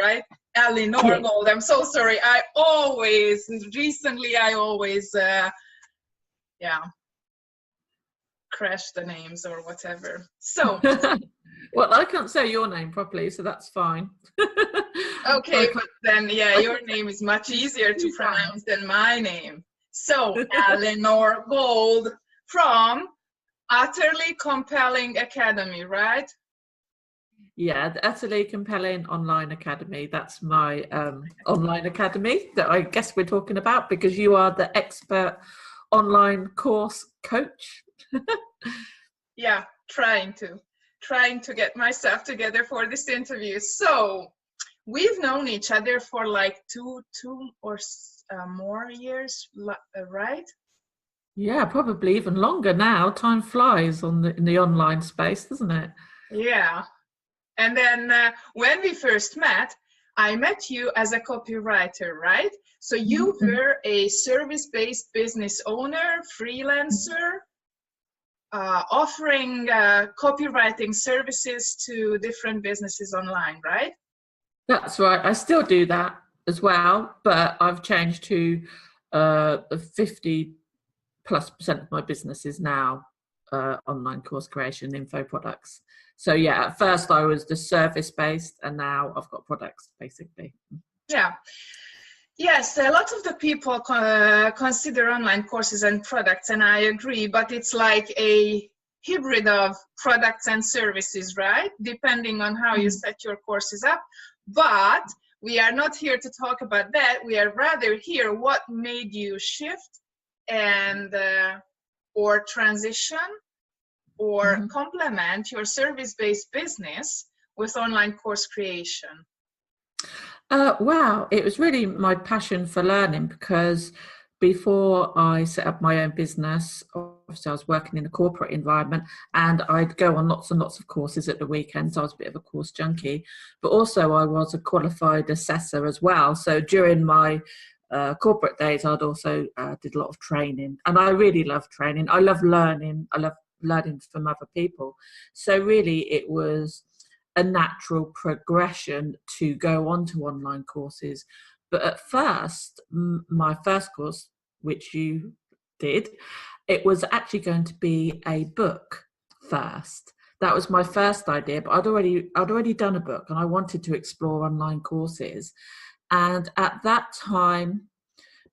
right? Eleanor Yeah. Goold. I'm so sorry. I always crash the names or whatever. So, Well, I can't say your name properly, so that's fine. okay, but then, yeah, your name is much easier to pronounce than my name. So, Eleanor Goold from Utterly Compelling Academy, right? Yeah, the Utterly Compelling Online Academy. That's my online academy that I guess we're talking about, because you are the expert online course coach. Yeah, trying to get myself together for this interview. So we've known each other for like two or more years, right? Yeah, probably even longer now. Time flies in the online space, doesn't it? Yeah. And then when we first met, I met you as a copywriter, right? So you were a service-based business owner, freelancer, offering copywriting services to different businesses online, right? That's right. I still do that as well, but I've changed to 50+% of my business is now online course creation, info products. So yeah, at first I was the service based, and now I've got products basically. Yeah. Yes, a lot of the people consider online courses and products, and I agree, but it's like a hybrid of products and services, right? Depending on how you set your courses up. But we are not here to talk about that. We are rather here what made you shift and or transition or complement your service-based business with online course creation. Wow, it was really my passion for learning, because before I set up my own business, obviously I was working in a corporate environment, and I'd go on lots and lots of courses at the weekends. I was a bit of a course junkie, but also I was a qualified assessor as well. So during my corporate days, I'd also did a lot of training, and I really love training. I love learning. I love learning from other people. So really it was a natural progression to go on to online courses. But at first, my first course, which you did, it was actually going to be a book first. That was my first idea, but I'd already done a book, and I wanted to explore online courses. And at that time,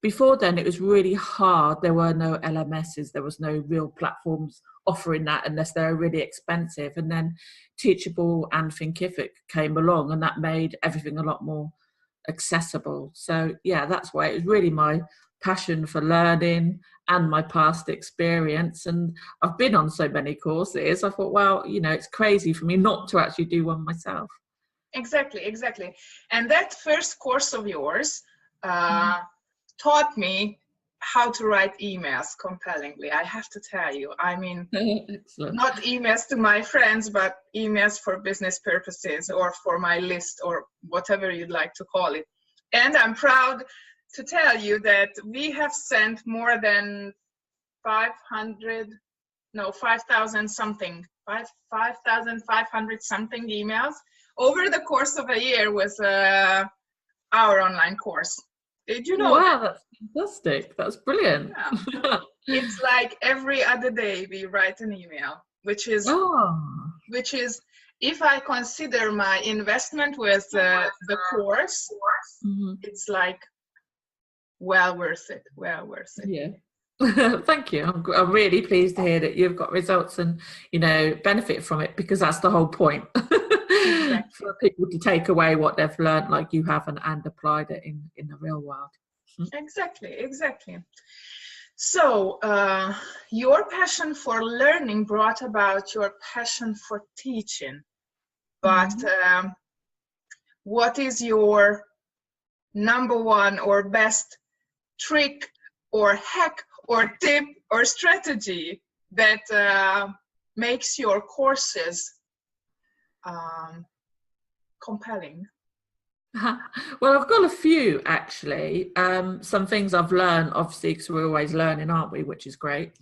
before then, it was really hard. There were no LMSs. There was no real platforms offering that unless they were really expensive. And then Teachable and Thinkific came along, and that made everything a lot more accessible. So yeah, that's why it was really my passion for learning and my past experience. And I've been on so many courses. I thought, well, it's crazy for me not to actually do one myself. Exactly. And that first course of yours taught me how to write emails compellingly. I have to tell you, I mean, not emails to my friends, but emails for business purposes or for my list or whatever you'd like to call it. And I'm proud to tell you that we have sent more than 5,500 something emails over the course of a year with our online course. Did you know? Wow, that's fantastic. That's brilliant. Yeah. It's like every other day we write an email, which is if I consider my investment with the course, it's like well worth it. Yeah. Thank you. I'm really pleased to hear that you've got results and benefit from it, because that's the whole point. Exactly. For people to take away what they've learned like you have and applied it in the real world. Exactly. So your passion for learning brought about your passion for teaching, but what is your number one or best trick or hack or tip or strategy that makes your courses compelling? Well, I've got a few actually. Some things I've learned, obviously, because we're always learning, aren't we? Which is great.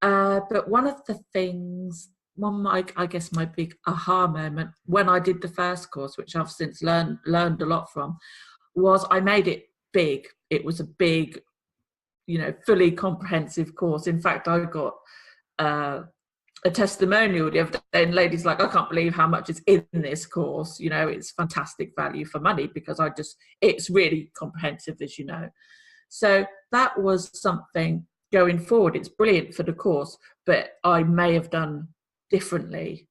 But one of the things I guess my big aha moment when I did the first course, which I've since learned a lot from, was I made it big. It was a big, fully comprehensive course. In fact, I got a testimonial the other day, and ladies like, I can't believe how much is in this course. It's fantastic value for money, because it's really comprehensive, as you know. So that was something going forward. It's brilliant for the course, but I may have done differently,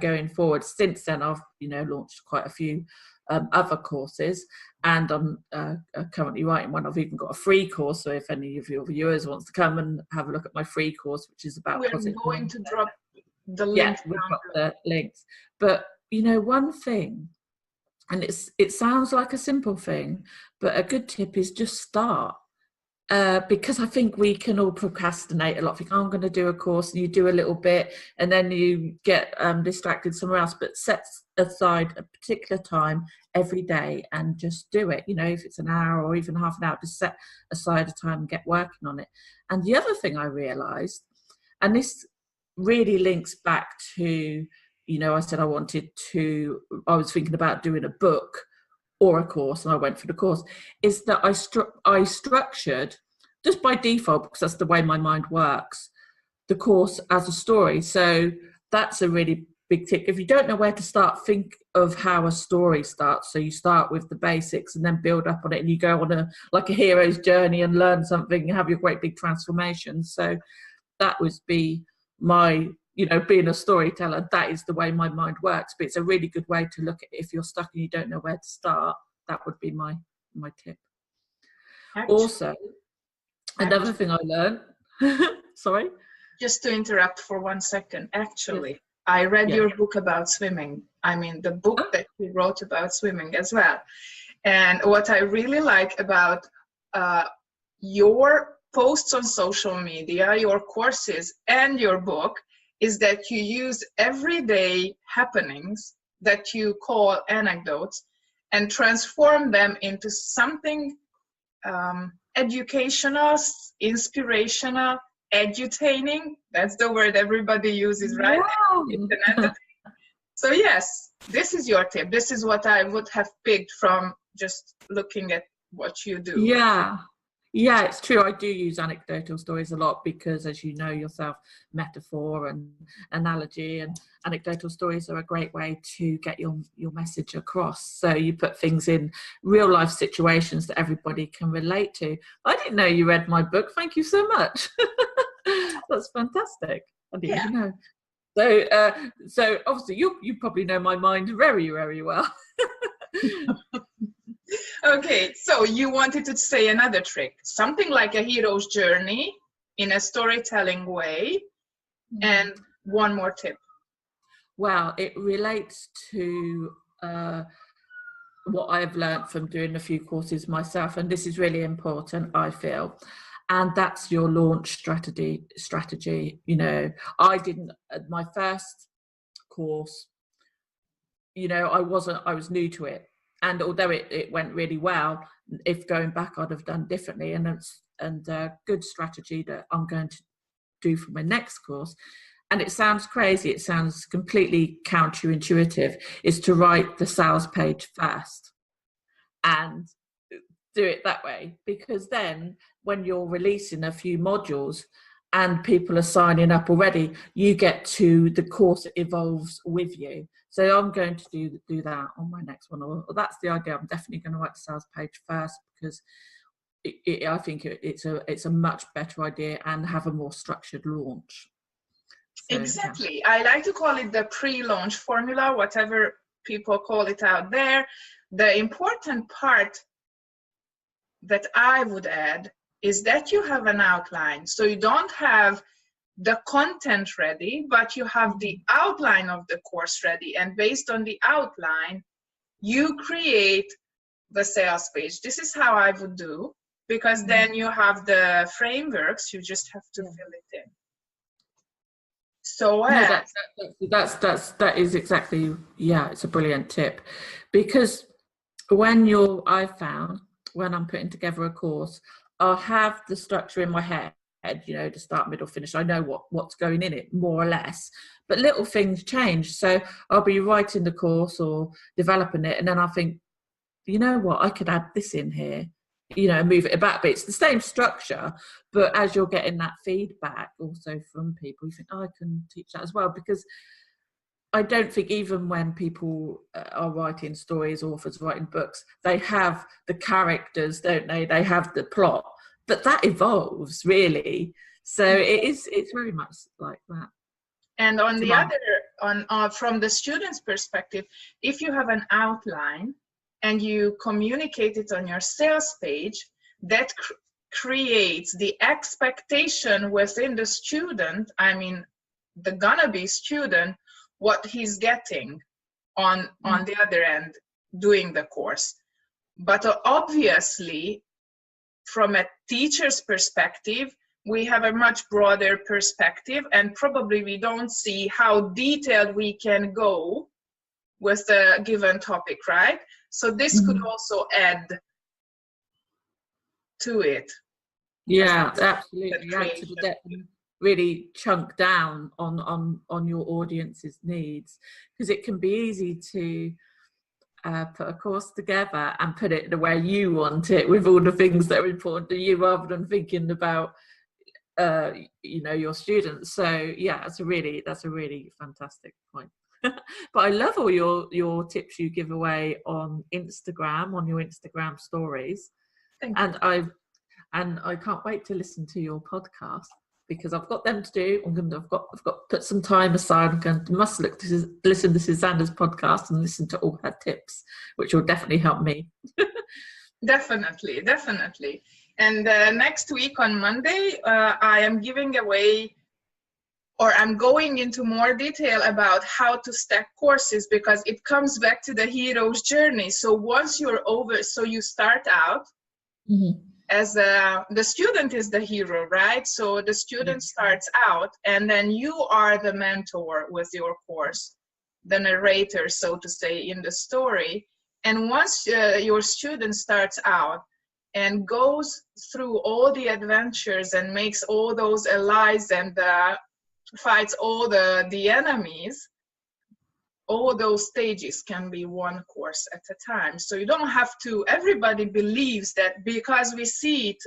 going forward. Since then, I've, launched quite a few other courses, and I'm currently writing one. I've even got a free course, so if any of your viewers wants to come and have a look at my free course, which is about we're going to drop the links. Yeah, we've got the links. But one thing, and it sounds like a simple thing, but a good tip is just start. Because I think we can all procrastinate a lot. Think, I'm going to do a course, and you do a little bit, and then you get distracted somewhere else. But set aside a particular time every day and just do it. If it's an hour or even half an hour, just set aside a time and get working on it. And the other thing I realised, and this really links back to, I said I was thinking about doing a book or a course, and I went for the course, is that I structured, just by default, because that's the way my mind works, the course as a story. So that's a really big tip. If you don't know where to start, think of how a story starts. So you start with the basics and then build up on it, and you go on a hero's journey and learn something and have your great big transformation. So that would be my, being a storyteller, that is the way my mind works. But it's a really good way to look at it. If you're stuck and you don't know where to start, that would be my tip. Also, another thing I learned, sorry? Just to interrupt for 1 second. Actually, yes. I read your book about swimming. I mean, the book that you wrote about swimming as well. And what I really like about your posts on social media, your courses, and your book is that you use everyday happenings that you call anecdotes and transform them into something educational, inspirational, edutaining. That's the word everybody uses, right? Wow. So yes, this is your tip. This is what I would have picked from just looking at what you do. Yeah, it's true. I do use anecdotal stories a lot because, as you know yourself, metaphor and analogy and anecdotal stories are a great way to get your message across. So you put things in real life situations that everybody can relate to. I didn't know you read my book. Thank you so much. That's fantastic. I didn't even know. So obviously you probably know my mind very, very well. Okay, so you wanted to say another trick, something like a hero's journey in a storytelling way, and one more tip. Well, it relates to what I've learned from doing a few courses myself, and this is really important, I feel, and that's your launch strategy. I didn't, my first course, I was new to it. And although it went really well, if going back, I'd have done differently. And a good strategy that I'm going to do for my next course, and it sounds crazy, it sounds completely counterintuitive, is to write the sales page first and do it that way. Because then when you're releasing a few modules and people are signing up already, you get to the course that evolves with you. So I'm going to do that on my next one, or that's the idea. I'm definitely going to write the sales page first, because I think it's a much better idea and have a more structured launch. So, exactly. Yeah. I like to call it the pre-launch formula, whatever people call it out there. The important part that I would add is that you have an outline. So you don't have the content ready, but you have the outline of the course ready. And based on the outline, you create the sales page. This is how I would do, because then you have the frameworks, you just have to fill it in. So that is exactly, it's a brilliant tip. Because I found when I'm putting together a course, I'll have the structure in my head, to start, middle, finish. I know what's going in it, more or less. but little things change. So I'll be writing the course or developing it, and then I think, you know what, I could add this in here, you know, move it about. But it's the same structure, but as you're getting that feedback also from people, you think, oh, I can teach that as well. Because I don't think even when people are writing stories, authors writing books, they have the characters, don't they? They have the plot, but that evolves really. So it's very much like that. And on the other, from the student's perspective, if you have an outline and you communicate it on your sales page, that creates the expectation within the student, I mean, the gonna be student, what he's getting on the other end doing the course. But obviously, from a teacher's perspective, we have a much broader perspective, and probably we don't see how detailed we can go with the given topic, right? So this could also add to it. Yeah, absolutely. Add to the depth and really chunk down on your audience's needs, because it can be easy to put a course together and put it the way you want it, with all the things that are important to you, rather than thinking about you know, your students. So yeah, that's a really fantastic point. But I love all your tips you give away on Instagram, on your Instagram stories. And I can't wait to listen to your podcast, because I've got them to do. I've got to put some time aside. Must listen to Susanna's podcast and listen to all her tips, which will definitely help me. Definitely. And next week on Monday, I am giving away, or I'm going into more detail about how to stack courses, because it comes back to the hero's journey. So once you're over, so you start out as the student is the hero, right? So the student starts out, and then you are the mentor with your course, the narrator, so to say, in the story. And once your student starts out and goes through all the adventures and makes all those allies and fights all the enemies, all those stages can be one course at a time. So you don't have to, everybody believes that, because we see it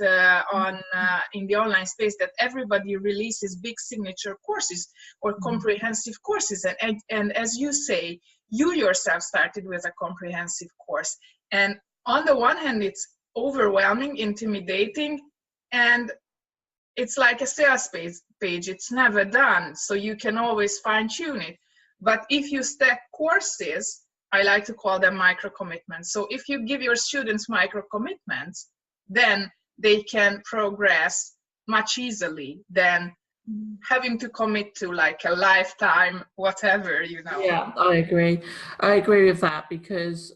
in the online space, that everybody releases big signature courses or comprehensive courses. And as you say, you yourself started with a comprehensive course. And on the one hand, it's overwhelming, intimidating, and it's like a sales page. It's never done. So you can always fine tune it. But if you stack courses, I like to call them micro commitments. So if you give your students micro commitments, then they can progress much easily than having to commit to like a lifetime, whatever, you know. Yeah, I agree with that, because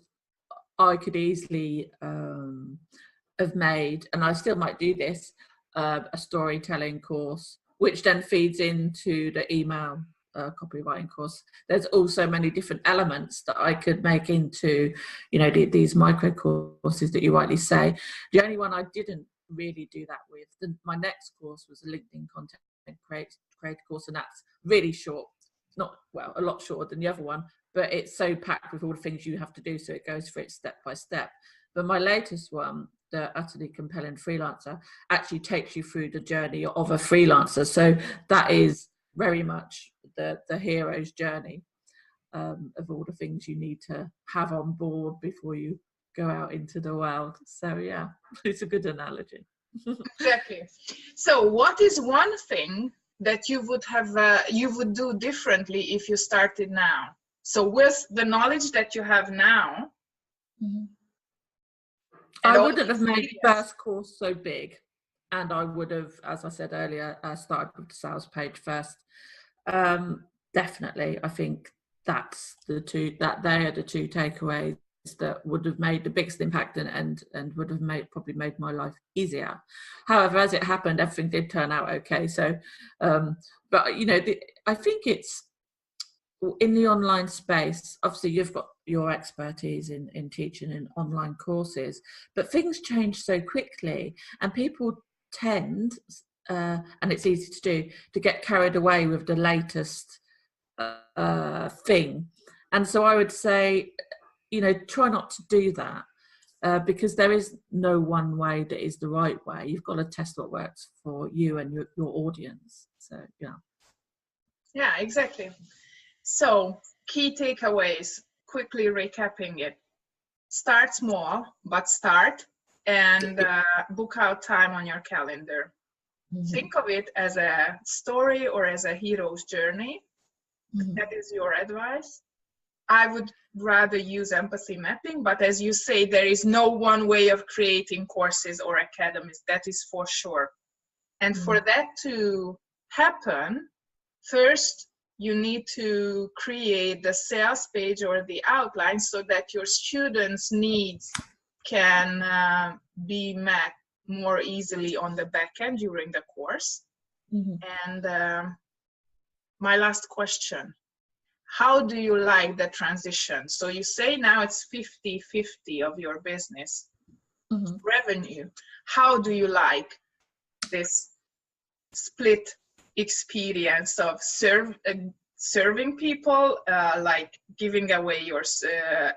I could easily have made, and I still might do this, a storytelling course, which then feeds into the email copywriting course. There's also many different elements that I could make into, you know, these micro courses that you rightly say. The only one I didn't really do that with, my next course was a LinkedIn content creator course, and that's really short, not, well, a lot shorter than the other one, but it's so packed with all the things you have to do, so it goes through it step by step. But my latest one, the Utterly Compelling Freelancer, actually takes you through the journey of a freelancer. So that is very much the hero's journey of all the things you need to have on board before you go out into the world. So yeah, it's a good analogy. Exactly. So what is one thing that you would do differently if you started now? So with the knowledge that you have now, I wouldn't have made the first course so big, and I would have, as I said earlier, started with the sales page first. Definitely, I think that's they are the two takeaways that would have made the biggest impact and would have probably made my life easier. However, as it happened, everything did turn out okay. So, but you know, I think it's in the online space. Obviously, you've got your expertise in teaching in online courses, but things change so quickly, and people tend, and it's easy to do, to get carried away with the latest thing. And so I would say, try not to do that, because there is no one way that is the right way. You've got to test what works for you and your audience. So, yeah. Yeah, exactly. So, key takeaways, quickly recapping it. Start small, but start, and book out time on your calendar. Mm-hmm. Think of it as a story or as a hero's journey. Mm-hmm. That is your advice. I would rather use empathy mapping, but as you say, there is no one way of creating courses or academies, that is for sure. And for that to happen, first, you need to create the sales page or the outline so that your students' needs can be met more easily on the back end during the course. Mm-hmm. And my last question, how do you like the transition? So you say now it's 50-50 of your business revenue. How do you like this split experience of serving people, like giving away your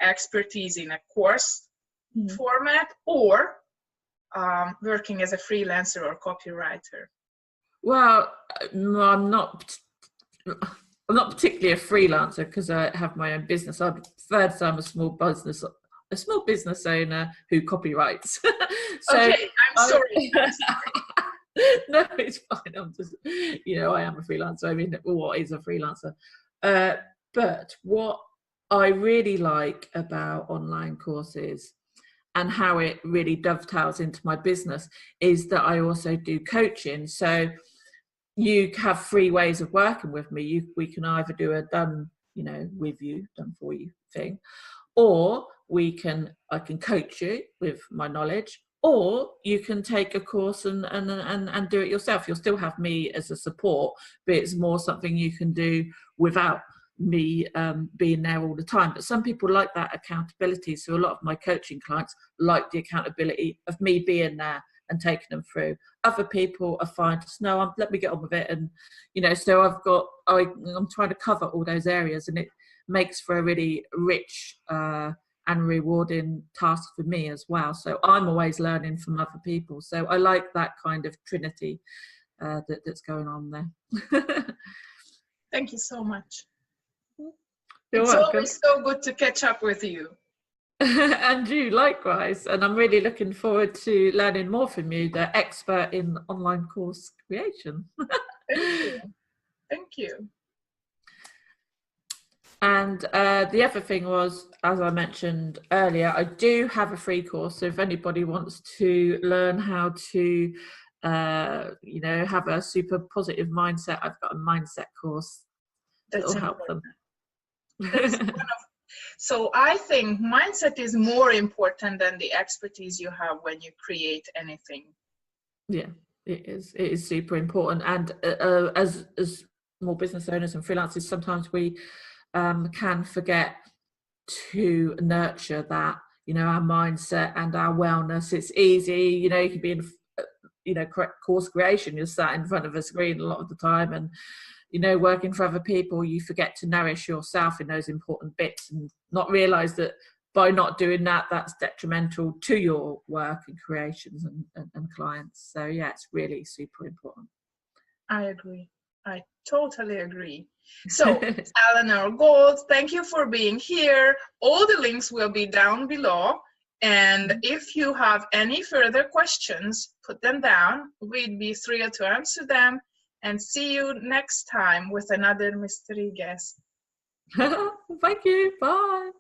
expertise in a course format, or working as a freelancer or copywriter? Well, I'm not particularly a freelancer because I have my own business. I prefer to say I'm a small business owner who copywrites. So okay, I'm sorry. No, it's fine. I'm just, I am a freelancer. I mean, what is a freelancer? But what I really like about online courses and how it really dovetails into my business is that I also do coaching. So you have 3 ways of working with me. We can either do a done for you thing, or I can coach you with my knowledge, or you can take a course and do it yourself. You'll still have me as a support, but it's more something you can do without me being there all the time. But some people like that accountability. So a lot of my coaching clients like the accountability of me being there and taking them through. Other people are fine, just no, let me get on with it. And, so I'm trying to cover all those areas, and it makes for a really rich and rewarding task for me as well. So I'm always learning from other people. So I like that kind of trinity that's going on there. Thank you so much. You're it's welcome. Always so good to catch up with you. And you likewise, and I'm really looking forward to learning more from you, the expert in online course creation. Thank you. And the other thing was, as I mentioned earlier, I do have a free course. So if anybody wants to learn how to have a super positive mindset, I've got a mindset course that will help them. So I think mindset is more important than the expertise you have when you create anything. Yeah, it is. It is super important. And as small business owners and freelancers, sometimes we can forget to nurture that, our mindset and our wellness. It's easy, you can be in, course creation. You're sat in front of a screen a lot of the time, and working for other people, you forget to nourish yourself in those important bits and not realize that by not doing that, that's detrimental to your work and creations and clients. So yeah, it's really super important. I agree. I totally agree. So Eleanor Goold, thank you for being here. All the links will be down below. And if you have any further questions, put them down. We'd be thrilled to answer them. And see you next time with another mystery guest. Thank you. Bye.